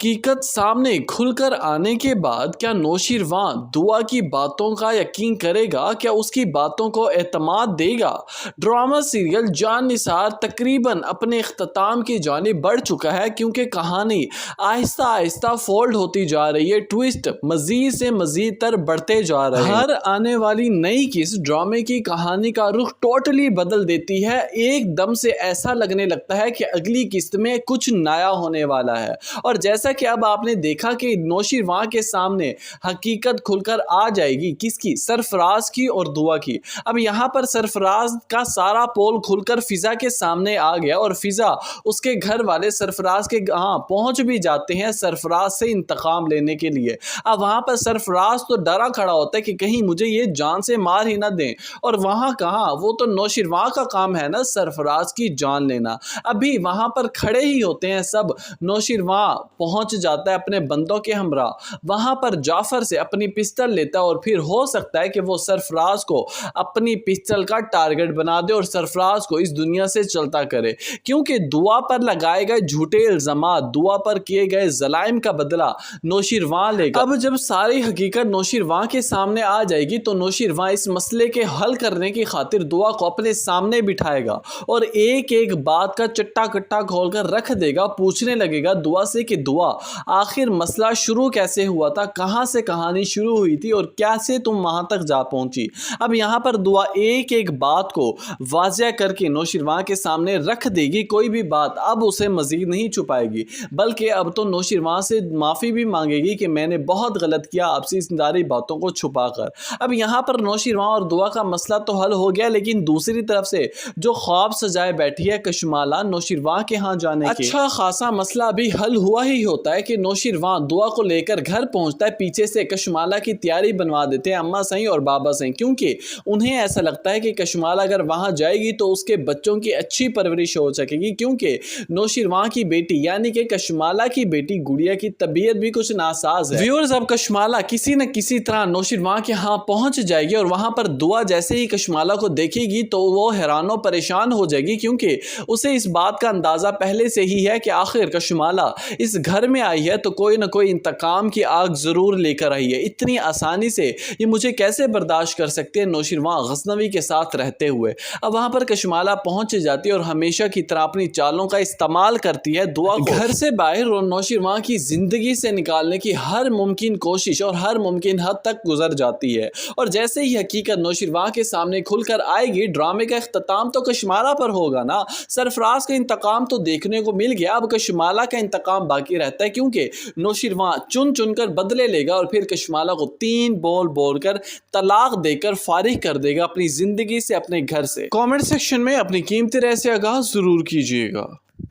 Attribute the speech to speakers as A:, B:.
A: हकीकत सामने खुलकर आने के बाद क्या नौशीरवां दुआ की बातों का यकीन करेगा? क्या उसकी बातों को एतमाद देगा? ड्रामा सीरियल जान निसार तकरीबन अपने इख्तिताम की जानिब बढ़ चुका है, क्योंकि कहानी आहिस्ता आहिस्ता फोल्ड होती जा रही है। ट्विस्ट मजीद से मजीद तर बढ़ते जा रहे हैं। हर आने वाली नई किस्त ड्रामे की कहानी का रुख टोटली बदल देती है। एकदम से ऐसा लगने लगता है कि अगली किस्त में कुछ नया होने वाला है। और जैसा कि अब आपने देखा कि नौशीरवां के सामने हकीकत खुलकर आ जाएगी, किसकी? सरफराज की और दुआ की। अब यहाँ पर सरफराज का सारा पोल खुलकर फिजा के सामने आ गया और फिजा उसके घर वाले सरफराज के पहुंच भी जाते हैं सरफराज से इंतकाम लेने के लिए। अब वहां पर सरफराज तो डरा खड़ा होता है कि कहीं मुझे ये जान से मार ही ना दें, और वहां कहां, वो तो नौशीरवां का काम है ना सरफराज की जान लेना। अभी वहां पर खड़े ही होते हैं सब, नौशीरवां पहुंच जाता है अपने बंदों के हमरा। वहां पर जाफर से अपनी पिस्टल लेता है और फिर हो सकता है कि वो सरफराज को अपनी पिस्टल का टारगेट बना दे और सरफराज को इस दुनिया से चलता करे, क्योंकि दुआ पर लगाए गए झूठे इल्जामात, दुआ पर किए गए जलाइम का बदला नौशीरवां लेगा। अब जब सारी हकीकत नौशीरवां के सामने आ जाएगी तो नौशीरवां इस मसले के हल करने की खातिर दुआ को अपने सामने बिठाएगा और एक एक बात का चट्टा कट्टा खोलकर रख देगा। पूछने लगेगा दुआ से कि दुआ, आखिर मसला शुरू कैसे हुआ था, कहां से कहानी शुरू हुई थी और कैसे तुम वहां तक जा पहुंची। अब यहां पर दुआ एक एक बात को वाज़ेह करके नौशीरवां के सामने रख देगी। कोई भी बात अब उसे मजीद नहीं छुपाएगी, बल्कि अब तो नौशीरवां से माफ़ी भी मांगेगी कि मैंने बहुत गलत किया आपसे इस सारी बातों को छुपाकर। अब यहाँ पर नौशीरवां और दुआ का मसला तो हल हो गया, लेकिन दूसरी तरफ से जो ख्वाब सजाए बैठी है कशमाला नौशीरवां के यहाँ जाने की, अच्छा खासा मसला अभी हल हुआ ही होता है कि नौशीरवां दुआ को लेकर घर पहुंचता है। पीछे से कशमाला की तैयारी बनवा देते हैं अम्मा सही और बाबा सही, क्योंकि उन्हें ऐसा लगता है कि कशमाला अगर वहां जाएगी तो उसके बच्चों की अच्छी परवरिश हो सकेगी, क्योंकि नौशीरवां की बेटी यानी कि कशमाला की बेटी गुड़िया की तबीयत भी कुछ नासाज है। व्यूअर्स, अब कशमाला किसी न किसी तरह नौशीरवां के यहाँ पहुंच जाएगी और वहां पर दुआ जैसे ही कशमाला को देखेगी तो वो हैरानो परेशान हो जाएगी, क्योंकि उसे इस बात का अंदाजा पहले से ही है कि आखिर कशमाला इस घर में आई है तो कोई ना कोई इंतकाम की आग जरूर लेकर आई है। इतनी आसानी से ये मुझे कैसे बर्दाश्त कर सकते हैं नौशीरवां गजनवी के साथ रहते हुए। अब वहां पर कशमाला पहुंच जाती है और हमेशा की तरह अपनी चालों का इस्तेमाल करती है दुआ को घर से बाहर और नौशीरवां की जिंदगी से निकालने की हर मुमकिन कोशिश और हर मुमकिन हद तक गुजर जाती है। और जैसे ही हकीकत नौशीरवां के सामने खुलकर आएगी, ड्रामे का इख्तिताम तो कशमाला पर होगा ना। सरफराज का इंतकाम तो देखने को मिल गया, अब कशमाला का इंतकाम बाकी रहता है, क्योंकि नौशीरवां चुन चुनकर बदले लेगा और फिर कशमाला को 3 बोल बोलकर तलाक देकर फारिग कर देगा अपनी जिंदगी से, अपने घर से। कमेंट सेक्शन में अपनी कीमती राय से आगाह जरूर कीजिएगा।